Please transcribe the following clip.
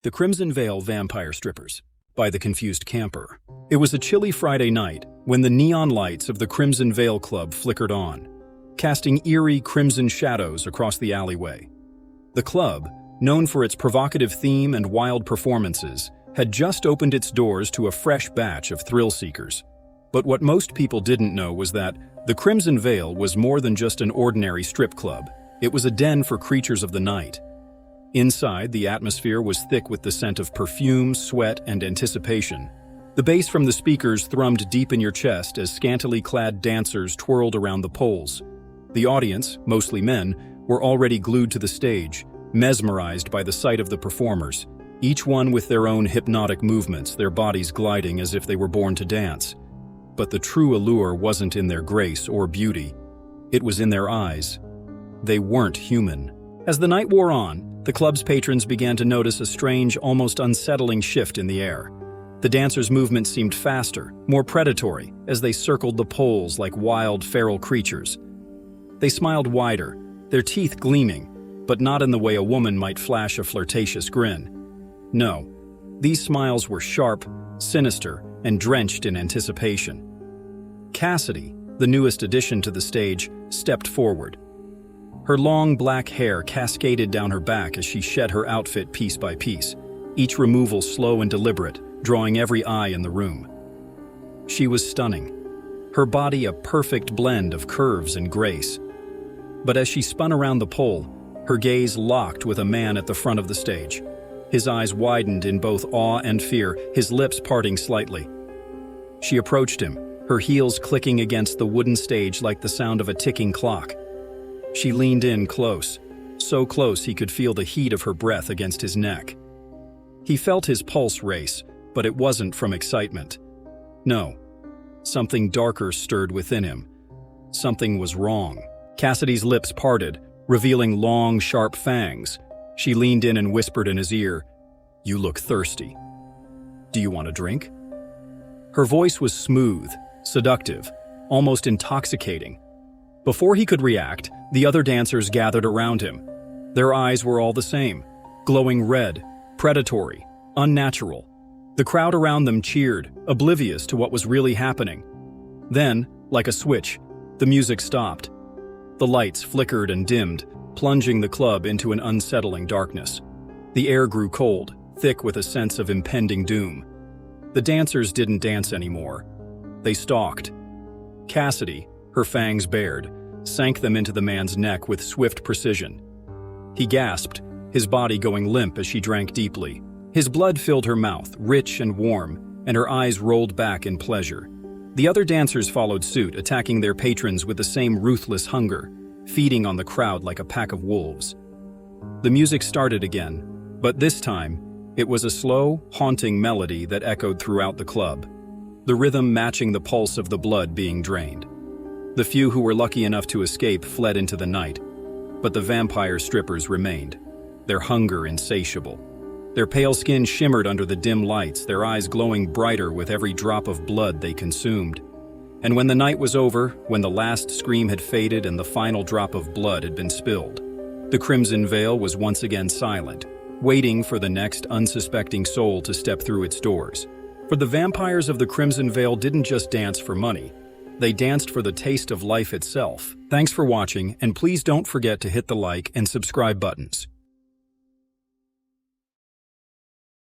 The Crimson Veil Vampire Strippers by The Confused Camper. It was a chilly Friday night when the neon lights of the Crimson Veil Club flickered on, casting eerie crimson shadows across the alleyway. The club, known for its provocative theme and wild performances, had just opened its doors to a fresh batch of thrill-seekers. But what most people didn't know was that the Crimson Veil was more than just an ordinary strip club. It was a den for creatures of the night. Inside, the atmosphere was thick with the scent of perfume, sweat, and anticipation. The bass from the speakers thrummed deep in your chest as scantily clad dancers twirled around the poles. The audience, mostly men, were already glued to the stage, mesmerized by the sight of the performers, each one with their own hypnotic movements, their bodies gliding as if they were born to dance. But the true allure wasn't in their grace or beauty. It was in their eyes. They weren't human. As the night wore on, the club's patrons began to notice a strange, almost unsettling shift in the air. The dancers' movements seemed faster, more predatory, as they circled the poles like wild, feral creatures. They smiled wider, their teeth gleaming, but not in the way a woman might flash a flirtatious grin. No, these smiles were sharp, sinister, and drenched in anticipation. Cassidy, the newest addition to the stage, stepped forward. Her long black hair cascaded down her back as she shed her outfit piece by piece, each removal slow and deliberate, drawing every eye in the room. She was stunning, her body a perfect blend of curves and grace. But as she spun around the pole, her gaze locked with a man at the front of the stage. His eyes widened in both awe and fear, his lips parting slightly. She approached him, her heels clicking against the wooden stage like the sound of a ticking clock. She leaned in close, so close he could feel the heat of her breath against his neck. He felt his pulse race, but it wasn't from excitement. No, something darker stirred within him. Something was wrong. Cassidy's lips parted, revealing long, sharp fangs. She leaned in and whispered in his ear, "You look thirsty. Do you want a drink?" Her voice was smooth, seductive, almost intoxicating. Before he could react, the other dancers gathered around him. Their eyes were all the same, glowing red, predatory, unnatural. The crowd around them cheered, oblivious to what was really happening. Then, like a switch, the music stopped. The lights flickered and dimmed, plunging the club into an unsettling darkness. The air grew cold, thick with a sense of impending doom. The dancers didn't dance anymore. They stalked. Cassidy, her fangs bared, sank them into the man's neck with swift precision. He gasped, his body going limp as she drank deeply. His blood filled her mouth, rich and warm, and her eyes rolled back in pleasure. The other dancers followed suit, attacking their patrons with the same ruthless hunger, feeding on the crowd like a pack of wolves. The music started again, but this time, it was a slow, haunting melody that echoed throughout the club, the rhythm matching the pulse of the blood being drained. The few who were lucky enough to escape fled into the night, but the vampire strippers remained, their hunger insatiable. Their pale skin shimmered under the dim lights, their eyes glowing brighter with every drop of blood they consumed. And when the night was over, when the last scream had faded and the final drop of blood had been spilled, the Crimson Veil was once again silent, waiting for the next unsuspecting soul to step through its doors. For the vampires of the Crimson Veil didn't just dance for money. They danced for the taste of life itself. Thanks for watching, and please don't forget to hit the like and subscribe buttons.